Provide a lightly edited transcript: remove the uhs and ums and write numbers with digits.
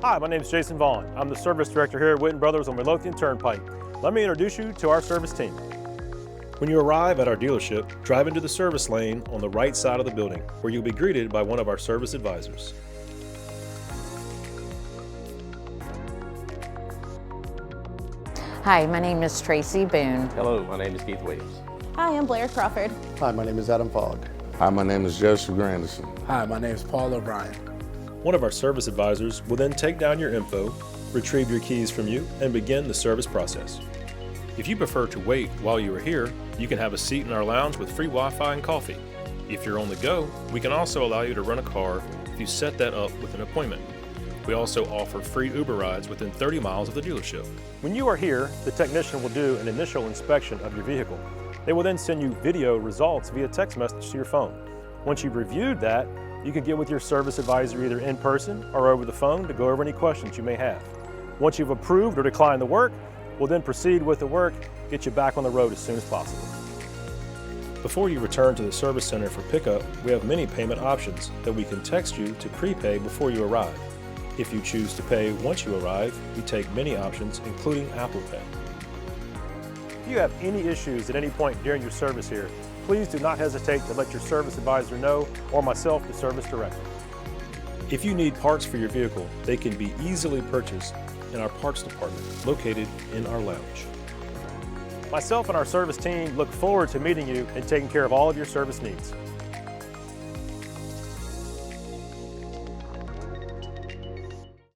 Hi, my name is Jason Vaughn. I'm the service director here at Whitten Brothers on Midlothian Turnpike. Let me introduce you to our service team. When you arrive at our dealership, drive into the service lane on the right side of the building, where you'll be greeted by one of our service advisors. Hi, my name is Tracy Boone. Hello, my name is Keith Williams. Hi, I'm Blair Crawford. Hi, my name is Adam Fogg. Hi, my name is Joseph Granderson. Hi, my name is Paul O'Brien. One of our service advisors will then take down your info, retrieve your keys from you, and begin the service process. If you prefer to wait while you are here, you can have a seat in our lounge with free Wi-Fi and coffee. If you're on the go, we can also allow you to rent a car if you set that up with an appointment. We also offer free Uber rides within 30 miles of the dealership. When you are here, the technician will do an initial inspection of your vehicle. They will then send you video results via text message to your phone. Once you've reviewed that, you can get with your service advisor either in person or over the phone to go over any questions you may have. Once you've approved or declined the work, we'll then proceed with the work, get you back on the road as soon as possible. Before you return to the service center for pickup, we have many payment options that we can text you to prepay before you arrive. If you choose to pay once you arrive, we take many options, including Apple Pay. If you have any issues at any point during your service here, please do not hesitate to let your service advisor know or myself, the service director. If you need parts for your vehicle, they can be easily purchased in our parts department located in our lounge. Myself and our service team look forward to meeting you and taking care of all of your service needs.